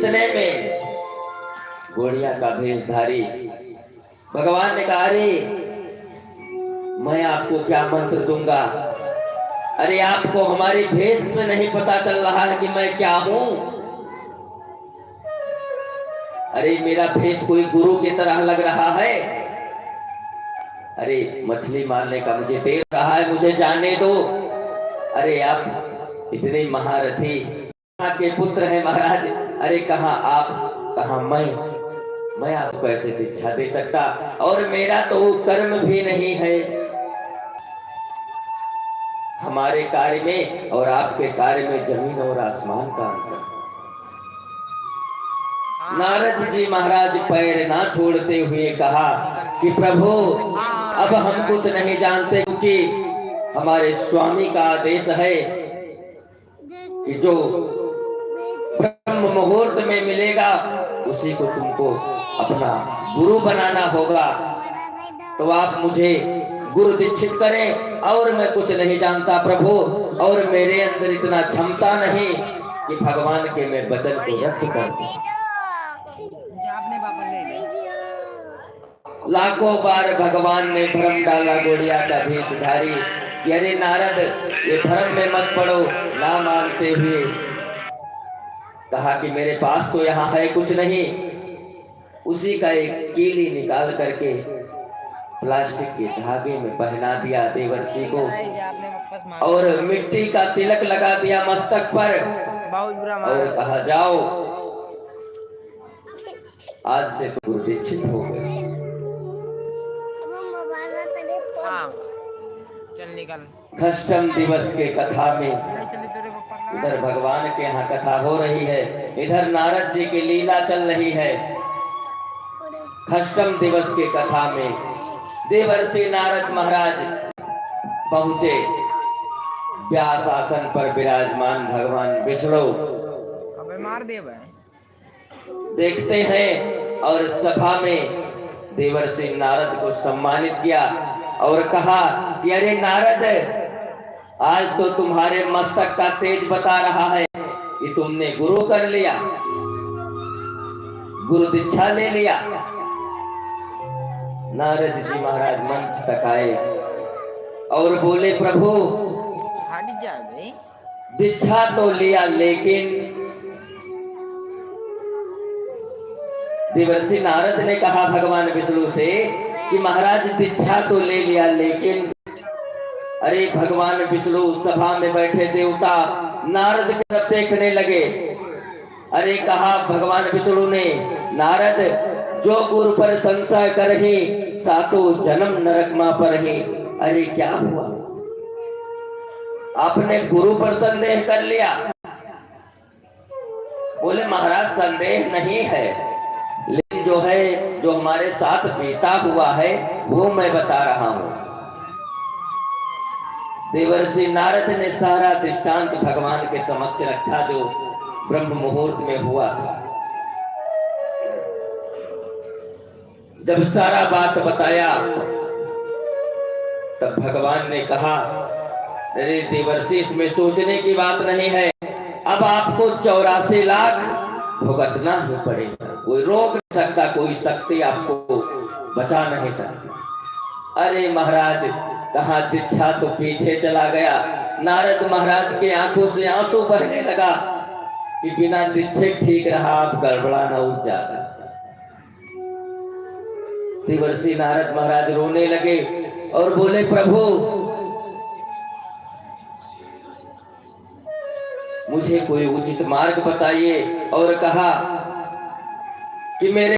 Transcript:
इतने में गोड़िया का भेषधारी भगवान ने कहा, अरे मैं आपको क्या मंत्र दूंगा? अरे आपको हमारी भेष से नहीं पता चल रहा है कि मैं क्या हूं? अरे मेरा भेष कोई गुरु की तरह लग रहा है। अरे मछली मारने का मुझे पेड़ रहा है, मुझे जाने दो। अरे आप इतने महारथी के पुत्र हैं महाराज। अरे कहां आप, कहां मैं आपको ऐसे दीक्षा दे सकता? और मेरा तो कर्म भी नहीं है। हमारे कार्य में और आपके कार्य में जमीन और आसमान का अंतर। नारद जी महाराज पैर ना छोड़ते हुए कहा कि प्रभु अब हम कुछ नहीं जानते, क्योंकि हमारे स्वामी का आदेश है कि जो ब्रह्म मुहूर्त में मिलेगा उसी को तुमको अपना गुरु बनाना होगा। तो आप मुझे गुरु दीक्षित करें, और मैं कुछ नहीं जानता प्रभु, और मेरे अंदर इतना क्षमता नहीं कि भगवान के मैं वचन को व्यक्त कर दूं। लाखों बार भगवान ने भ्रम डाला गोड़िया का भेषधारी कि अरे नारद ये भ्रम में मत पड़ो। ना मानते हुए कहा कि मेरे पास तो यहाँ है कुछ नहीं। उसी का एक कीली निकाल करके प्लास्टिक के धागे में पहना दिया देवर्षि को, और मिट्टी का तिलक लगा दिया मस्तक पर, और कहा जाओ आज से गुरु दीक्षित हो गए। खष्टम दिवस के कथा में इधर भगवान के यहाँ कथा हो रही है, इधर नारद जी की लीला चल रही है। खष्टम दिवस के कथा में देवर्षि नारद महाराज पहुंचे। व्यास आसन पर विराजमान भगवान विष्णु देखते हैं, और सभा में देवर्षि नारद को सम्मानित किया और कहा कि अरे नारद, आज तो तुम्हारे मस्तक का तेज बता रहा है कि तुमने गुरु कर लिया, गुरु दीक्षा ले लिया। नारद जी महाराज मंच तक आए और बोले, प्रभु दीक्षा तो लिया, लेकिन देवर्षि नारद ने कहा भगवान विष्णु से कि महाराज दीक्षा तो ले लिया, लेकिन अरे भगवान विष्णु सभा में बैठे देवता नारद की तरफ देखने लगे। अरे कहा भगवान विष्णु ने, नारद जो गुरु पर संशय करही सातों जन्म नरक मां परही। अरे क्या हुआ, आपने गुरु पर संदेह कर लिया? बोले महाराज संदेह नहीं है, लेकिन जो है, जो हमारे साथ बीता हुआ है वो मैं बता रहा हूं। देवर्षि नारद ने सारा दृष्टांत भगवान के समक्ष रखा जो ब्रह्म मुहूर्त में हुआ था। जब सारा बात बताया तब भगवान ने कहा, अरे देवर्षि इसमें सोचने की बात नहीं है, अब आपको 84 लाख भुगतना ही पड़ेगा। कोई रोक नहीं सकता, कोई शक्ति आपको बचा नहीं सकती। अरे महाराज, कहा दीक्षा तो पीछे चला गया। नारद महाराज के आंखों से आंसू बहने लगा कि बिना दीक्षे ठीक रहा, आप गड़बड़ाना उठ जाता। देवर्षि नारद महाराज रोने लगे और बोले, प्रभु मुझे कोई उचित मार्ग बताइए। और कहा कि मेरे